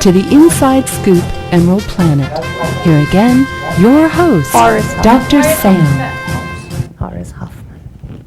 to the Inside Scoop Emerald Planet. Here again, your host, Dr. Sam Horace Hoffman.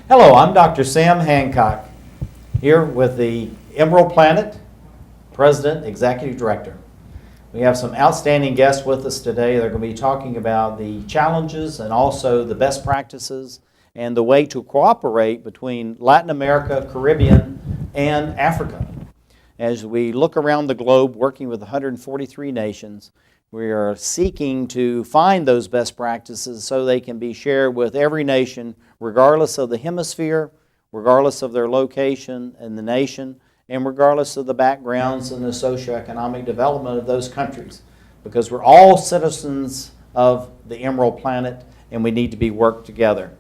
Hello, I'm Dr. Sam Hancock, here with the EmeraldPlanet President, Executive Director. We have some outstanding guests with us today. They're going to be talking about the challenges and also the best practices and the way to cooperate between Latin America, Caribbean, and Africa. As we look around the globe, working with 143 nations, we are seeking to find those best practices so they can be shared with every nation, regardless of the hemisphere, regardless of their location in the nation, and regardless of the backgrounds and the socioeconomic development of those countries. Because we're all citizens of the Emerald Planet, and we need to be worked together.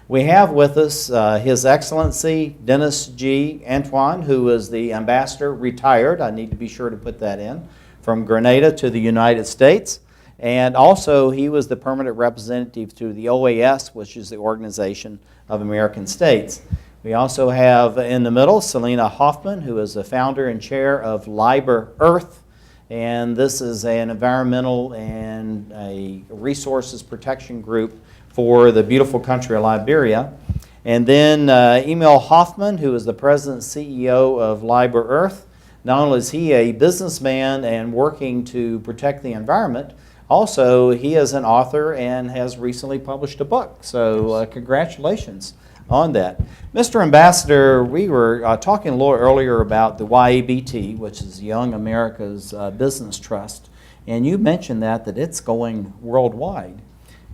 We have with us His Excellency Denis G. Antoine, who is the ambassador, retired, I need to be sure to put that in, from Grenada to the United States. And also he was the permanent representative to the OAS, which is the Organization of American States. We also have in the middle Selina Hoffman, who is the founder and chair of LiberEarth. And this is an environmental and a resources protection group for the beautiful country of Liberia. And then Emile Hoffman, who is the president and CEO of LiberEarth. Not only is he a businessman and working to protect the environment, also he is an author and has recently published a book. So congratulations on that. Mr. Ambassador, we were talking a little earlier about the YABT, which is Young America's Business Trust, and you mentioned that it's going worldwide.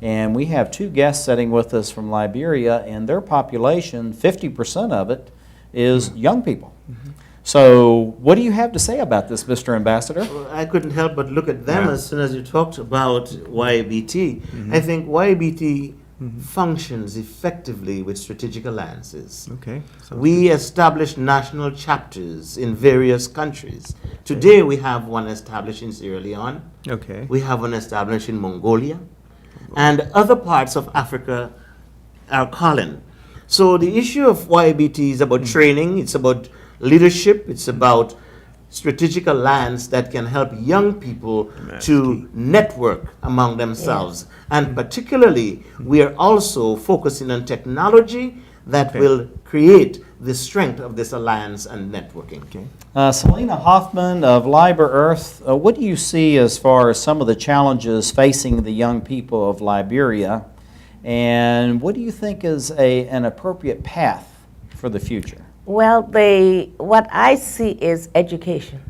And we have two guests sitting with us from Liberia, and their population, 50% of it, is young people. Mm-hmm. So what do you have to say about this, Mr. Ambassador? Well, I couldn't help but look at them as soon as you talked about YABT. Mm-hmm. I think YABT functions effectively with strategic alliances. Okay. We established national chapters in various countries. Today we have one established in Sierra Leone. Okay. We have one established in Mongolia. And other parts of Africa are calling. So the issue of YABT is about training, it's about leadership, it's about strategic alliance that can help young people to network among themselves. Yes. And particularly, we are also focusing on technology that will create the strength of this alliance and networking. Okay. Selina Hoffman of LiberEarth, what do you see as far as some of the challenges facing the young people of Liberia, and what do you think is an appropriate path for the future? Well, what I see is education.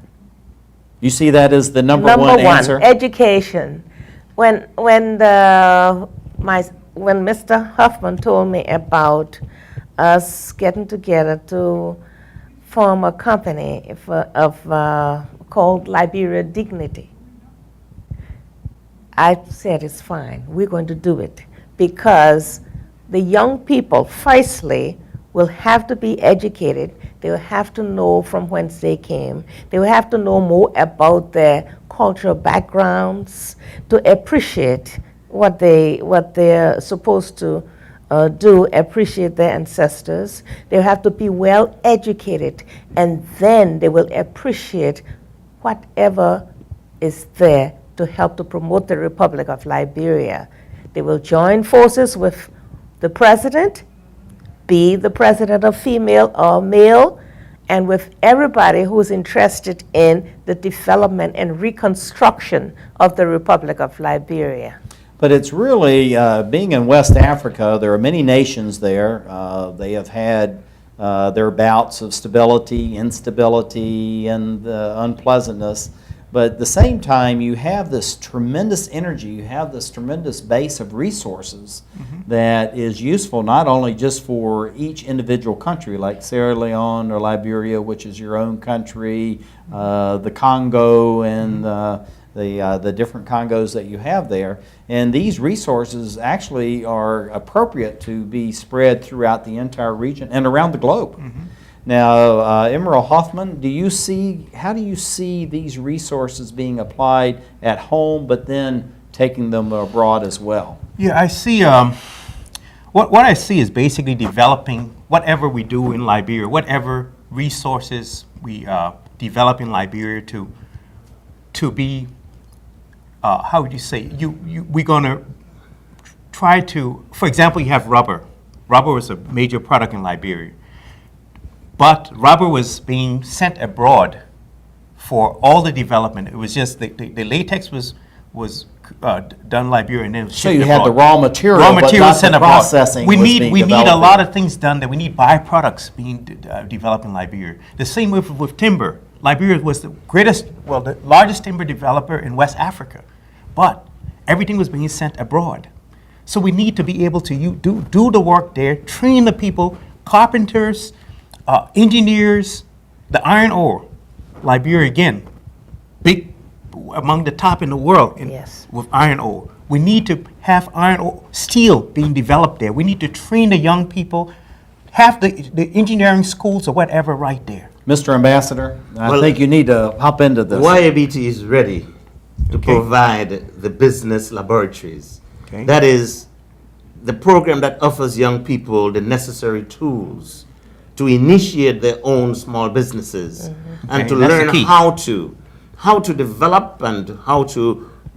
You see that as the number one answer? Education. When Mr. Hoffman told me about us getting together to form a company called Liberia Dignity, I said it's fine. We're going to do it because the young people, firstly, will have to be educated. They will have to know from whence they came. They will have to know more about their cultural backgrounds to appreciate what they're supposed to do, appreciate their ancestors. They'll have to be well educated, and then they will appreciate whatever is there to help to promote the Republic of Liberia. They will join forces with the president, be the president of female or male, and with everybody who's interested in the development and reconstruction of the Republic of Liberia. But it's really, being in West Africa, there are many nations there. They have had their bouts of stability, instability, and unpleasantness. But at the same time, you have this tremendous energy, you have this tremendous base of resources that is useful not only just for each individual country, like Sierra Leone or Liberia, which is your own country, the Congo, and the different Congos that you have there. And these resources actually are appropriate to be spread throughout the entire region and around the globe. Now, Emile Hoffman, how do you see these resources being applied at home, but then taking them abroad as well? Yeah, I see. What I see is basically developing whatever we do in Liberia, whatever resources we develop in Liberia to to be, how would you say, we're going to try to, for example, you have rubber. Rubber was a major product in Liberia. But rubber was being sent abroad for all the development. It was just, the latex was done in Liberia and then So shipped you had the abroad. raw material, Raw but material not sent the abroad. processing We was need being we need a developed lot there. of things done that we need byproducts being developed in Liberia. The same with timber. Liberia was the the largest timber developer in West Africa, but everything was being sent abroad. So we need to be able to do the work there, train the people, carpenters, engineers, the iron ore. Liberia again, big among the top in the world Yes. with iron ore. We need to have iron ore, steel being developed there. We need to train the young people, have the engineering schools or whatever right there. Mr. Ambassador, I Well, think you need to hop into this. YABT is ready to Okay. provide the business laboratories. Okay. That is the program that offers young people the necessary tools to initiate their own small businesses and Okay, to that's the learn key. how to develop and how to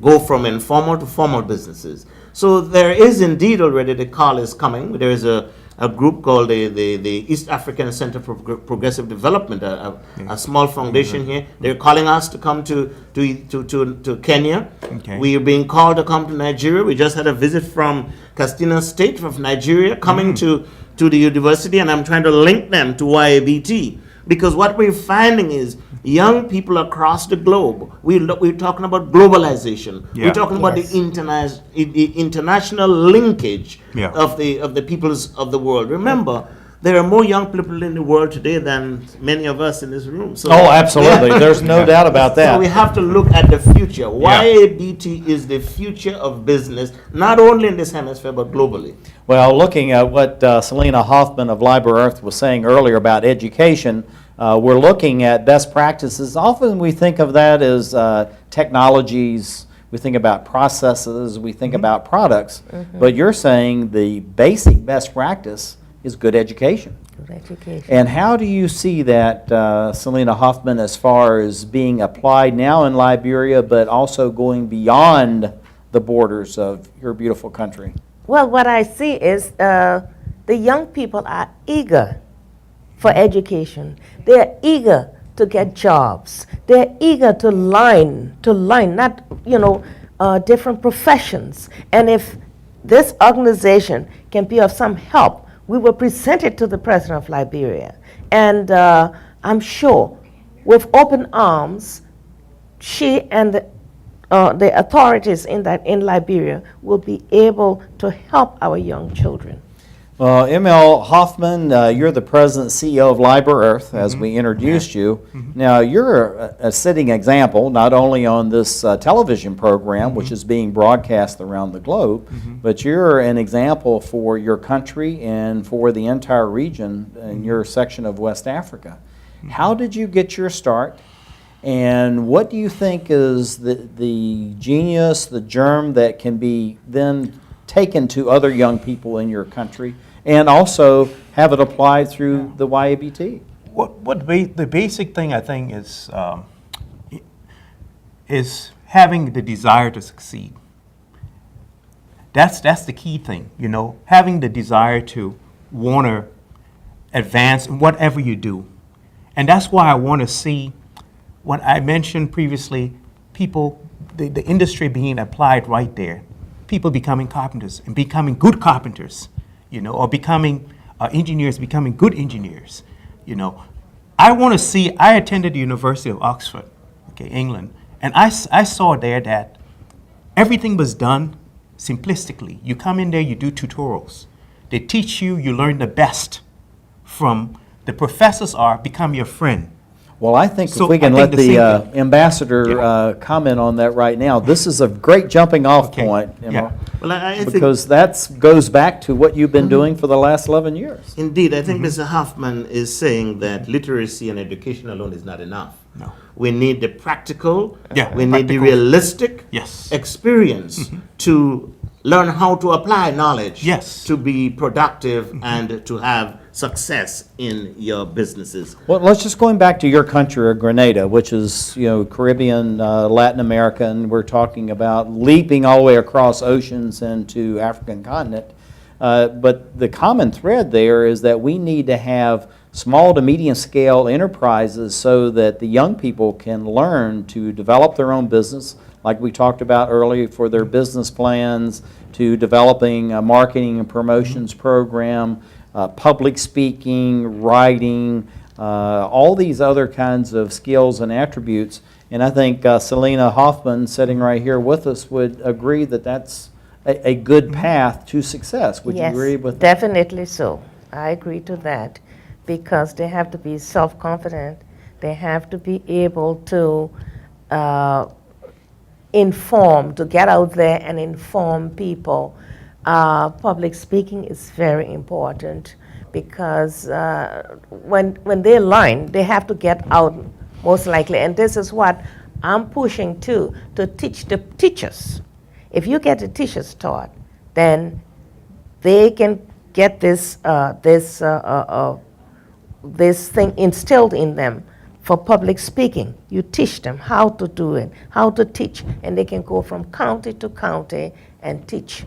go from informal to formal businesses. So there is indeed already, the call is coming. There is a group called the East African Center for Progressive Development, a small foundation here. They're calling us to come to Kenya. Okay. We are being called to come to Nigeria. We just had a visit from Katsina State of Nigeria coming to the university, and I'm trying to link them to YABT. Because what we're finding is young people across the globe, we're talking about globalization. Yeah. We're talking about Yes. the international linkage Yeah. of the peoples of the world. Remember, there are more young people in the world today than many of us in this room. So Oh, absolutely. There's no doubt about so that. we have to look at the future. YABT is the future of business, not only in this hemisphere, but globally. Well, looking at what Selina Hoffman of LiberEarth was saying earlier about education, we're looking at best practices. Often we think of that as technologies, we think about processes, we think about products, but you're saying the basic best practice is good education. Good education. And how do you see that, Selina Hoffman, as far as being applied now in Liberia, but also going beyond the borders of your beautiful country? Well, what I see is the young people are eager for education. They're eager to get jobs. They're eager to learn, not, different professions. And if this organization can be of some help, we will present it to the President of Liberia. And I'm sure with open arms, she and the authorities in Liberia will be able to help our young children. Well, Emile Hoffman, you're the president and CEO of LiberEarth, as we introduced you. Now, you're a sitting example, not only on this television program, which is being broadcast around the globe, but you're an example for your country and for the entire region in your section of West Africa. How did you get your start? And what do you think is the genius, the germ that can be then taken to other young people in your country, and also have it applied through the YABT? The basic thing I think is having the desire to succeed. That's the key thing, having the desire to want to advance in whatever you do. And that's why I want to see what I mentioned previously, people, the industry being applied right there. People becoming carpenters and becoming good carpenters, or becoming engineers, becoming good engineers, I want to see, I attended the University of Oxford, England, and I saw there that everything was done simplistically. You come in there, you do tutorials. They teach you, you learn the best from the professors become your friend. Well, I think So if we can I let think the the same thing. ambassador comment on that right now. This is a great jumping off point, Yeah. Well, I think because that goes back to what you've been doing for the last 11 years. indeed, I think Mr. Hoffman is saying that literacy and education alone is not enough. No. We need the practical, Yeah, we need the practical. realistic Yes. experience to learn how to apply knowledge Yes. to be productive and to have success in your businesses. Well, let's just going back to your country, Grenada, which is, Caribbean, Latin America, and we're talking about leaping all the way across oceans into African continent. But the common thread there is that we need to have small to medium scale enterprises so that the young people can learn to develop their own business, like we talked about earlier, for their business plans, to developing a marketing and promotions program, public speaking, writing, all these other kinds of skills and attributes. And I think Selina Hoffman, sitting right here with us, would agree that that's a good path to success. Would you agree with that? Definitely so. I agree to that, because they have to be self-confident. They have to be able to inform, to get out there and inform people. Public speaking is very important, because when they learn, they have to get out, most likely. And this is what I'm pushing to teach the teachers. If you get the teachers taught, then they can get this thing instilled in them for public speaking. You teach them how to do it, how to teach, and they can go from county to county and teach.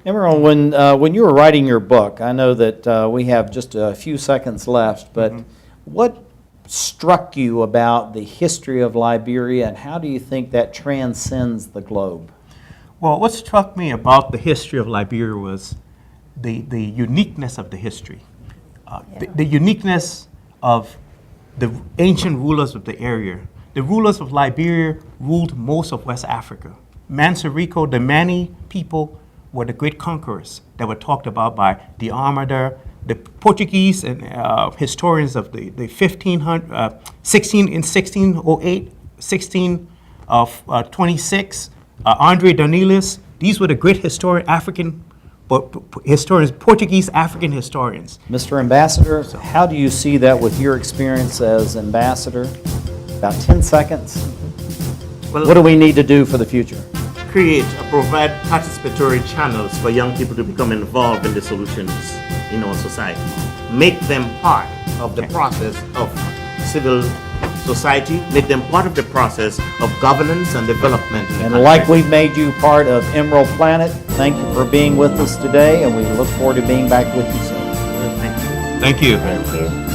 Emerald, when you were writing your book, I know that we have just a few seconds left, but what struck you about the history of Liberia, and how do you think that transcends the globe? Well, what struck me about the history of Liberia was the uniqueness of the history, the uniqueness of the ancient rulers of the area. The rulers of Liberia ruled most of West Africa. Manserico, the Mani people, were the great conquerors that were talked about by the Armada, the Portuguese and historians of the 1608, 1626, Andre Danilis. These were the great African historians, Portuguese African historians. Mr. Ambassador, how do you see that with your experience as ambassador? About 10 seconds. Well, What do we need to do for the future? create or provide participatory channels for young people to become involved in the solutions in our society. Make them part of the process of civil society, make them part of the process of governance and development. In the And country. like we've made you part of EmeraldPlanet, thank you for being with us today, and we look forward to being back with you soon. Thank you. Thank you. Thank you.